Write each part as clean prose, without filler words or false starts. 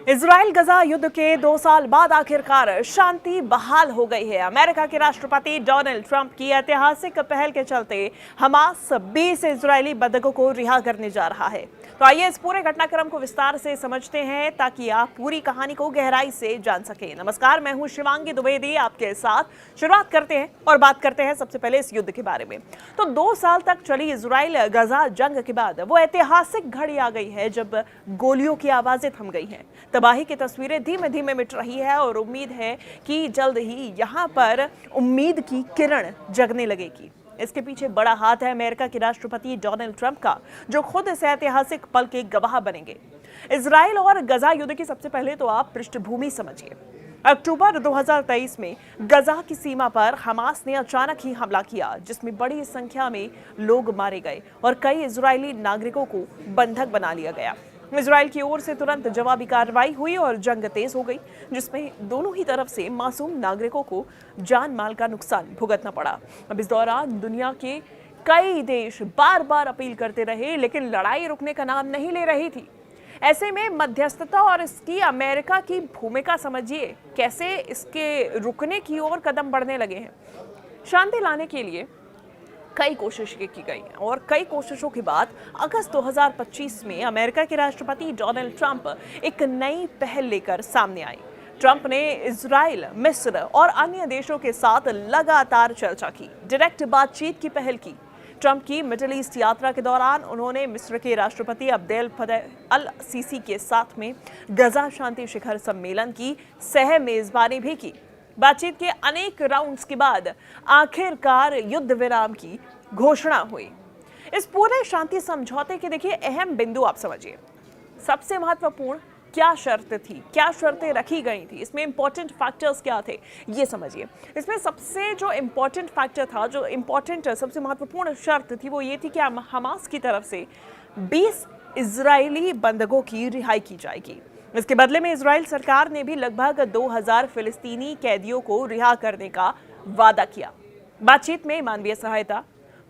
Israel गजा युद्ध के 2 साल बाद आखिरकार शांति बहाल हो गई है। अमेरिका के राष्ट्रपति डोनाल्ड ट्रंप की ऐतिहासिक पहल के चलते हमास 20 इजरायली बंधकों को रिहा करने जा रहा है। तो आइए इस पूरे घटनाक्रम को विस्तार से समझते हैं ताकि आप पूरी कहानी को गहराई से जान सकें। नमस्कार, मैं हूं शिवांगी द्विवेदी आपके साथ। शुरुआत करते हैं और बात करते हैं सबसे पहले इस युद्ध के बारे में। तो 2 साल तक चली इजराइल गजा जंग के बाद वो ऐतिहासिक घड़ी आ गई है जब गोलियों की आवाजें थम गई हैं। तबाही की तस्वीरें धीमे धीमे मिट रही है और उम्मीद है कि जल्द ही यहाँ पर उम्मीद की किरण जगने लगेगी। इसके पीछे बड़ा हाथ है अमेरिका के राष्ट्रपति डोनाल्ड ट्रंप का, जो खुद इस ऐतिहासिक पल के गवाह बनेंगे। इजराइल और गजा युद्ध की सबसे पहले तो आप पृष्ठभूमि समझिए। अक्टूबर 2023 में गजा की सीमा पर हमास ने अचानक ही हमला किया, जिसमें बड़ी संख्या में लोग मारे गए और कई इजरायली नागरिकों को बंधक बना लिया गया। इजराइल की ओर से तुरंत जवाबी कार्रवाई हुई और जंग तेज हो गई, जिसमें दोनों ही तरफ से मासूम नागरिकों को जान माल का नुकसान भुगतना पड़ा। अब इस दौरान दुनिया के कई देश बार बार अपील करते रहे, लेकिन लड़ाई रुकने का नाम नहीं ले रही थी। ऐसे में मध्यस्थता और इसकी अमेरिका की भूमिका समझिए, कैसे इसके रुकने की ओर कदम बढ़ने लगे हैं। शांति लाने के लिए कई कोशिशें की गई और कई कोशिशों के बाद अगस्त 2025 में अमेरिका के राष्ट्रपति डोनाल्ड ट्रंप एक नई पहल लेकर सामने आए। ट्रंप ने इजराइल, मिस्र और अन्य देशों के साथ लगातार चर्चा की, डायरेक्ट बातचीत की पहल की। ट्रंप की मिडिल ईस्ट यात्रा के दौरान उन्होंने मिस्र के राष्ट्रपति अब्देल फतह अल सीसी के साथ में गजा शांति शिखर सम्मेलन की सह मेजबानी भी की। बातचीत के अनेक राउंड्स के बाद आखिरकार युद्ध विराम की घोषणा हुई। इस पूरे शांति समझौते के देखिए अहम बिंदु आप समझिए। सबसे महत्वपूर्ण क्या शर्त थी, क्या शर्तें रखी गई थी, इसमें इंपॉर्टेंट फैक्टर्स क्या थे, ये समझिए। इसमें सबसे जो इंपॉर्टेंट फैक्टर था, जो इंपॉर्टेंट सबसे महत्वपूर्ण शर्त थी, वो ये थी कि हमास की तरफ से 20 इजरायली बंधकों की रिहाई की जाएगी। इसके बदले में इजराइल सरकार ने भी लगभग 2000 फिलिस्तीनी कैदियों को रिहा करने का वादा किया। बातचीत में मानवीय सहायता,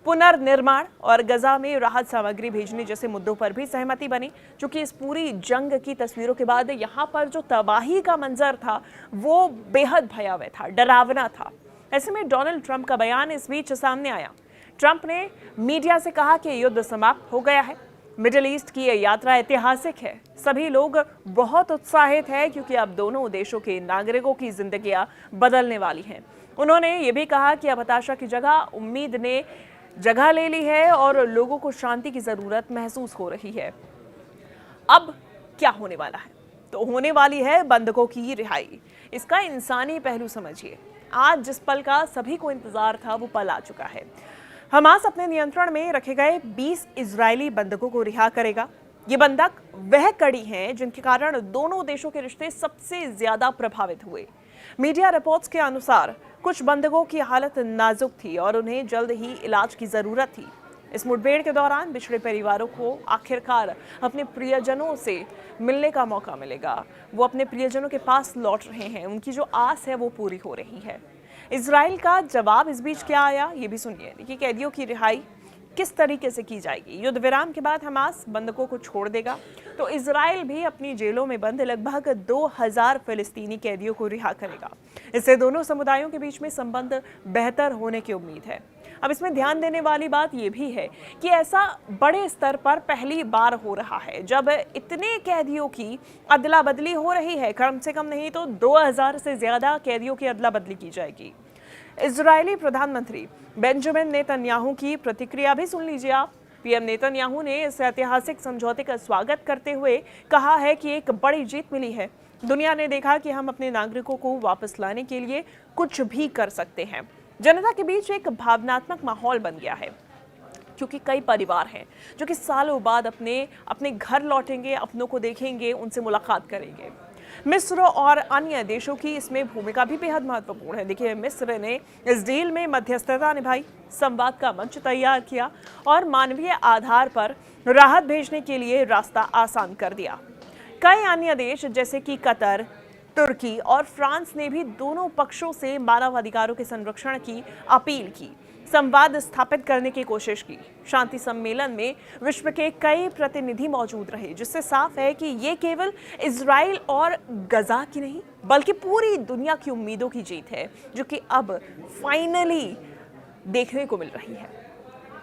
पुनर्निर्माण और गजा में राहत सामग्री भेजने जैसे मुद्दों पर भी सहमति बनी। चूंकि इस पूरी जंग की तस्वीरों के बाद यहाँ पर जो तबाही का मंजर था वो बेहद भयावह था, डरावना था। ऐसे में डोनाल्ड ट्रंप का बयान इस बीच सामने आया। ट्रंप ने मीडिया से कहा कि युद्ध समाप्त हो गया है, मिडिल ईस्ट की यह यात्रा ऐतिहासिक है, सभी लोग बहुत उत्साहित हैं क्योंकि अब दोनों देशों के नागरिकों की जिंदगियां बदलने वाली हैं। उन्होंने ये भी कहा कि अब हताशा की जगह उम्मीद ने जगह ले ली है और लोगों को शांति की जरूरत महसूस हो रही है। अब क्या होने वाला है? तो होने वाली है बंधकों की रिहाई। इसका इंसानी पहलू समझिए। आज जिस पल का सभी को इंतजार था वो पल आ चुका है। हमास अपने नियंत्रण में रखे गए 20 इजरायली बंधकों को रिहा करेगा। ये बंधक वह कड़ी हैं जिनके कारण दोनों देशों के रिश्ते सबसे ज्यादा प्रभावित हुए। मीडिया रिपोर्ट्स के अनुसार कुछ बंधकों की हालत नाजुक थी और उन्हें जल्द ही इलाज की जरूरत थी। इस मुठभेड़ के दौरान बिछड़े परिवारों को आखिरकार अपने प्रियजनों से मिलने का मौका मिलेगा। वो अपने प्रियजनों के पास लौट रहे हैं, उनकी जो आस है वो पूरी हो रही है। इजराइल का जवाब इस बीच क्या आया ये भी सुनिए। देखिए, कैदियों की रिहाई किस तरीके से की जाएगी। युद्ध विराम के बाद हमास बंधकों को छोड़ देगा तो इजराइल भी अपनी जेलों में बंद लगभग 2000 फिलिस्तीनी कैदियों को रिहा करेगा। इससे दोनों समुदायों के बीच में संबंध बेहतर होने की उम्मीद है। अब इसमें ध्यान देने वाली बात यह भी है कि ऐसा बड़े स्तर पर पहली बार हो रहा है जब इतने कैदियों की अदला बदली हो रही है। कम से कम नहीं तो 2000 से ज्यादा कैदियों की अदला बदली की जाएगी। इजरायली प्रधानमंत्री बेंजामिन नेतन्याहू की प्रतिक्रिया भी सुन लीजिए आप। पीएम नेतन्याहू ने इस ऐतिहासिक समझौते का स्वागत करते हुए कहा है कि एक बड़ी जीत मिली है। दुनिया ने देखा कि हम अपने नागरिकों को वापस लाने के लिए कुछ भी कर सकते हैं। जनता के बीच एक भावनात्मक माहौल बन गया है क्योंकि कई परिवार हैं जो कि सालों बाद अपने घर लौटेंगे, अपनों को देखेंगे, उनसे मुलाकात करेंगे। मिस्र और अन्य देशों की इसमें भूमिका भी बेहद महत्वपूर्ण है। देखिए, मिस्र ने इस डील में मध्यस्थता निभाई, संवाद का मंच तैयार किया और मानवीय आधार पर राहत भेजने के लिए रास्ता आसान कर दिया। कई अन्य देश जैसे कि कतर, तुर्की और फ्रांस ने भी दोनों पक्षों से मानवाधिकारों के संरक्षण की अपील की। संवाद स्थापित करने की कोशिश की। शांति सम्मेलन में विश्व के कई प्रतिनिधि मौजूद रहे, जिससे साफ है कि ये केवल इजराइल और गजा की नहीं बल्कि पूरी दुनिया की उम्मीदों की जीत है, जो कि अब फाइनली देखने को मिल रही है।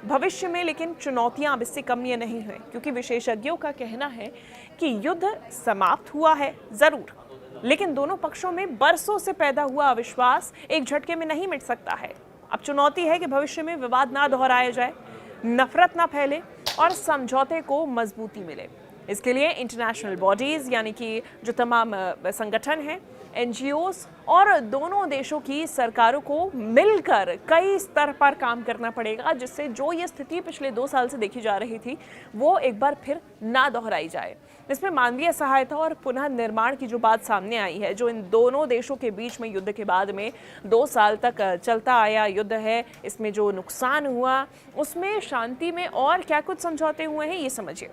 भविष्य में लेकिन चुनौतियां अब इससे कम ये नहीं है, क्योंकि विशेषज्ञों का कहना है कि युद्ध समाप्त हुआ है जरूर, लेकिन दोनों पक्षों में बरसों से पैदा हुआ अविश्वास एक झटके में नहीं मिट सकता है। अब चुनौती है कि भविष्य में विवाद ना दोहराया जाए, नफरत ना फैले और समझौते को मजबूती मिले। इसके लिए इंटरनेशनल बॉडीज यानी कि जो तमाम संगठन हैं, एनजीओस और दोनों देशों की सरकारों को मिलकर कई स्तर पर काम करना पड़ेगा, जिससे जो ये स्थिति पिछले 2 साल से देखी जा रही थी वो एक बार फिर ना दोहराई जाए। इसमें मानवीय सहायता और पुनः निर्माण की जो बात सामने आई है, जो इन दोनों देशों के बीच में युद्ध के बाद में 2 साल तक चलता आया युद्ध है, इसमें जो नुकसान हुआ उसमें शांति में और क्या कुछ समझौते हुए हैं, ये समझिए।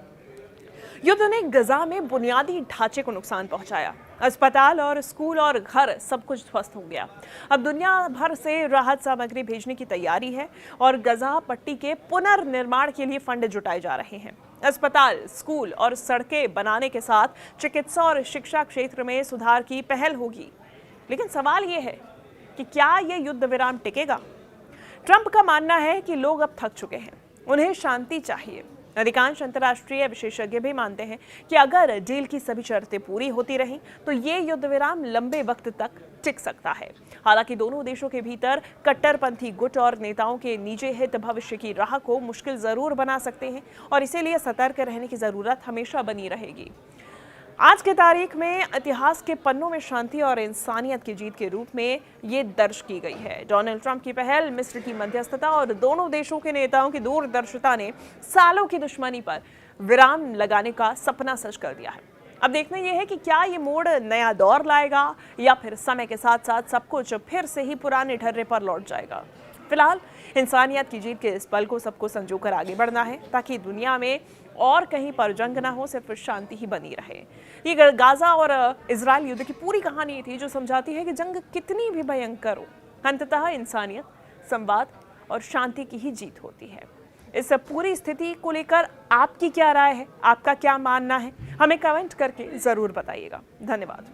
युद्ध ने गजा में बुनियादी ढांचे को नुकसान पहुंचाया। अस्पताल और स्कूल और घर सब कुछ ध्वस्त हो गया। अब दुनिया भर से राहत सामग्री भेजने की तैयारी है और गजा पट्टी के पुनर्निर्माण के लिए फंड जुटाए जा रहे हैं। अस्पताल, स्कूल और सड़कें बनाने के साथ चिकित्सा और शिक्षा क्षेत्र में सुधार की पहल होगी। लेकिन सवाल ये है कि क्या ये युद्ध विराम टिकेगा? ट्रंप का मानना है कि लोग अब थक चुके हैं, उन्हें शांति चाहिए। अधिकांश अंतर्राष्ट्रीय विशेषज्ञ भी मानते हैं कि अगर डील की सभी शर्तें पूरी होती रहीं तो ये युद्ध विराम लंबे वक्त तक टिक सकता है। हालांकि दोनों देशों के भीतर कट्टरपंथी गुट और नेताओं के निजी हित भविष्य की राह को मुश्किल जरूर बना सकते हैं और इसीलिए सतर्क रहने की जरूरत हमेशा बनी रहेगी। आज के तारीख में इतिहास के पन्नों में शांति और इंसानियत की जीत के रूप में ये दर्ज की गई है। डोनाल्ड ट्रंप की पहल, मिस्र की मध्यस्थता और दोनों देशों के नेताओं की दूरदर्शिता ने सालों की दुश्मनी पर विराम लगाने का सपना सच कर दिया है। अब देखना यह है कि क्या ये मोड़ नया दौर लाएगा या फिर समय के साथ साथ सब कुछ फिर से ही पुराने ढर्रे पर लौट जाएगा। फिलहाल इंसानियत की जीत के इस पल को सबको संजोकर आगे बढ़ना है, ताकि दुनिया में और कहीं पर जंग ना हो, सिर्फ शांति ही बनी रहे। ये गाजा और इजराइल युद्ध की पूरी कहानी थी, जो समझाती है कि जंग कितनी भी भयंकर हो, अंततः इंसानियत, संवाद और शांति की ही जीत होती है। इस पूरी स्थिति को लेकर आपकी क्या राय है, आपका क्या मानना है, हमें कमेंट करके जरूर बताइएगा। धन्यवाद।